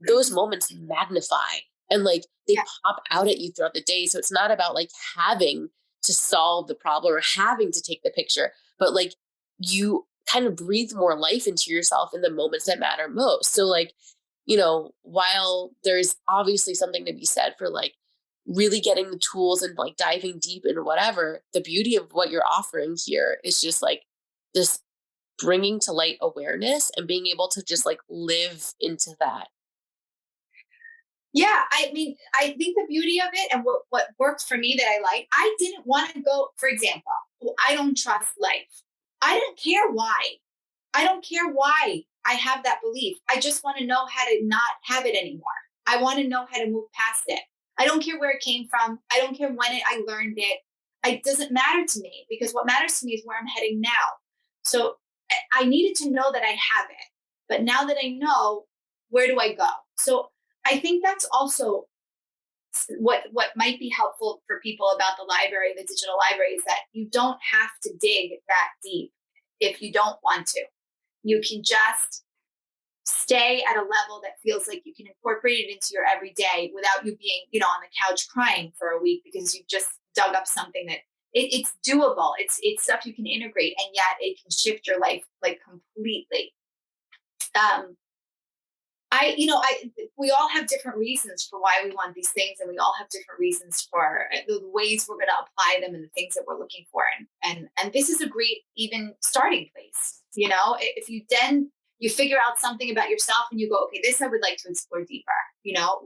those moments magnify and like they pop out at you throughout the day. So it's not about like having to solve the problem or having to take the picture, but like you kind of breathe more life into yourself in the moments that matter most. So like, while there's obviously something to be said for like really getting the tools and like diving deep into whatever, the beauty of what you're offering here is just like this bringing to light awareness and being able to just like live into that. Yeah, I mean, I think the beauty of it and what works for me that I like, I didn't want to go, for example, I don't trust life. I don't care why. I don't care why I have that belief. I just want to know how to not have it anymore. I want to know how to move past it. I don't care where it came from. I don't care when I learned it. It doesn't matter to me because what matters to me is where I'm heading now. So I needed to know that I have it. But now that I know, where do I go? So I think that's also what might be helpful for people about the library, the digital library, is that you don't have to dig that deep if you don't want to. You can just stay at a level that feels like you can incorporate it into your everyday without you being, on the couch crying for a week because you've just dug up something that it's doable. It's stuff you can integrate, and yet it can shift your life like completely. We all have different reasons for why we want these things, and we all have different reasons for the ways we're going to apply them and the things that we're looking for. And this is a great even starting place. If you figure out something about yourself and you go, okay, this I would like to explore deeper.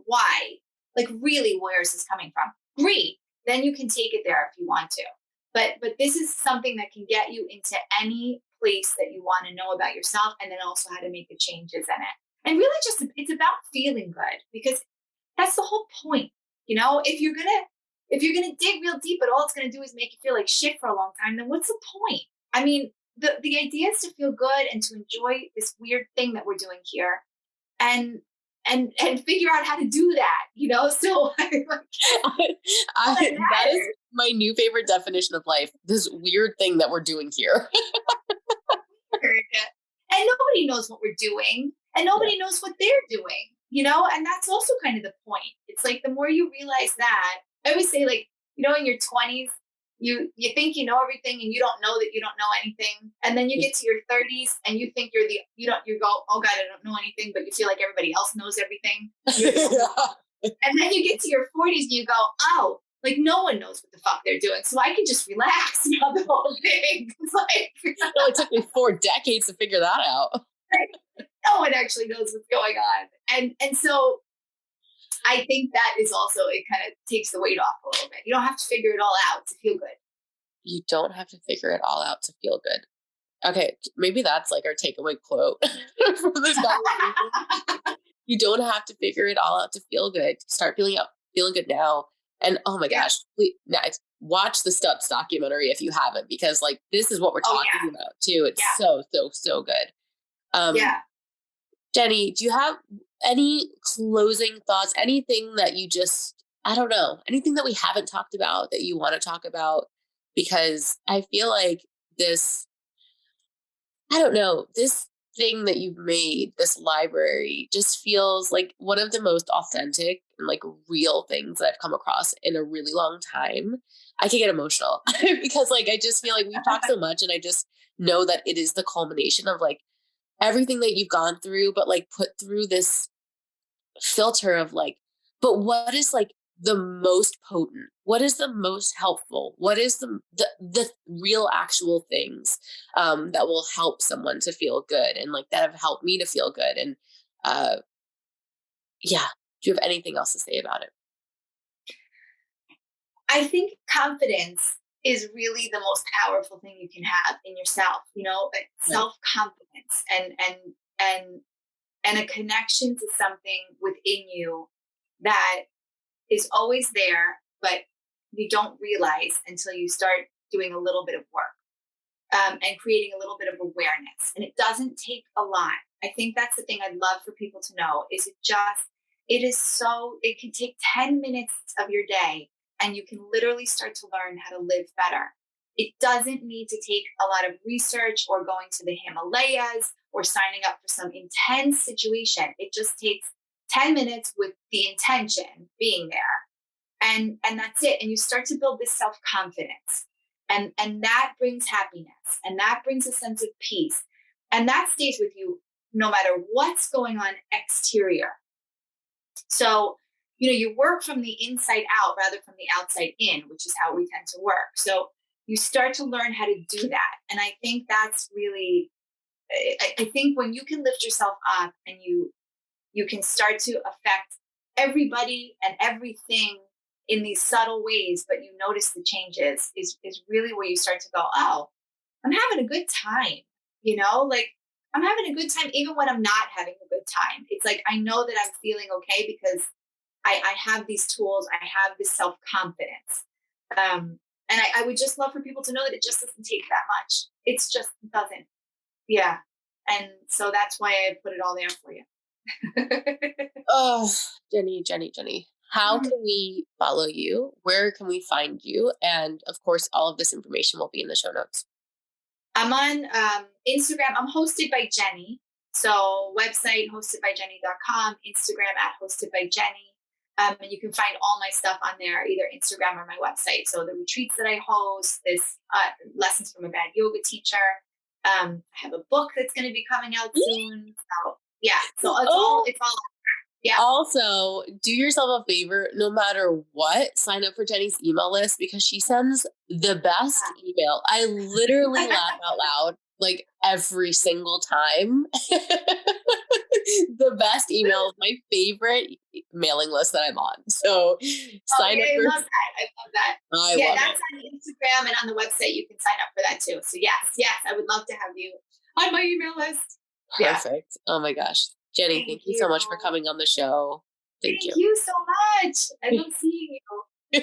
Why? Like really, where is this coming from? Great. Then you can take it there if you want to. But this is something that can get you into any place that you want to know about yourself, and then also how to make the changes in it. And really just, it's about feeling good, because that's the whole point. If you're going to dig real deep, but all it's going to do is make you feel like shit for a long time, then what's the point? I mean, the idea is to feel good and to enjoy this weird thing that we're doing here and figure out how to do that, so that is my new favorite definition of life. This weird thing that we're doing here. And nobody knows what we're doing. And nobody knows what they're doing, and that's also kind of the point. It's like the more you realize that, I always say, like, in your 20s, you think you know everything and you don't know that you don't know anything. And then you get to your 30s and you think you go, oh God, I don't know anything, but you feel like everybody else knows everything. And then you get to your 40s and you go, oh, like no one knows what the fuck they're doing. So I can just relax about the whole thing. It's like, it took me 4 decades to figure that out. No one actually knows what's going on. And so I think that is also, it kind of takes the weight off a little bit. You don't have to figure it all out to feel good. You don't have to figure it all out to feel good. Okay, maybe that's like our takeaway quote from this conversation. You don't have to figure it all out to feel good. Start feeling good now. And oh my gosh, please, watch the Stubbs documentary if you haven't, because like this is what we're talking about too. It's so good. Jenny, do you have any closing thoughts? Anything that you just, I don't know, anything that we haven't talked about that you want to talk about? Because I feel like this, I don't know, this thing that you've made, this library, just feels like one of the most authentic and like real things that I've come across in a really long time. I can get emotional because like I just feel like we've talked so much, and I just know that it is the culmination of like everything that you've gone through, but like put through this filter of like, but what is like the most potent? What is the most helpful? What is the real actual things that will help someone to feel good, and like that have helped me to feel good? And uh, yeah, do you have anything else to say about it? I think confidence is really the most powerful thing you can have in yourself, like Right. self-confidence and a connection to something within you that is always there, but you don't realize until you start doing a little bit of work, and creating a little bit of awareness. And it doesn't take a lot. I think that's the thing I'd love for people to know is it can take 10 minutes of your day, and you can literally start to learn how to live better. It doesn't need to take a lot of research or going to the Himalayas or signing up for some intense situation. It just takes 10 minutes with the intention being there. And that's it. And you start to build this self-confidence. And that brings happiness, and that brings a sense of peace. And that stays with you no matter what's going on exterior. So, you work from the inside out rather from the outside in, which is how we tend to work. So you start to learn how to do that. And I think that's really, I think when you can lift yourself up and you can start to affect everybody and everything in these subtle ways, but you notice the changes is really where you start to go, oh, I'm having a good time, like I'm having a good time even when I'm not having a good time. It's like I know that I'm feeling okay because I have these tools, I have this self-confidence. And I would just love for people to know that it just doesn't take that much. It's just doesn't. Yeah. And so that's why I put it all there for you. Oh, Jenny. How can we follow you? Where can we find you? And of course, all of this information will be in the show notes. I'm on Instagram. I'm hosted by Jenny. So website hostedbyjenny.com, Instagram @hostedbyjenny. And you can find all my stuff on there, either Instagram or my website. So the retreats that I host, this lessons from a bad yoga teacher. I have a book that's going to be coming out soon. So yeah, so it's all. Yeah. Also, do yourself a favor, no matter what, sign up for Jenny's email list because she sends the best email. I literally laugh out loud like every single time. The best email is my favorite mailing list that I'm on. So sign up for. I love that. I love that's it. on Instagram, and on the website you can sign up for that too. So yes, I would love to have you on my email list. Perfect. Yeah. Oh my gosh. Jenny, thank you so much for coming on the show. Thank you. Thank you so much. I love seeing you.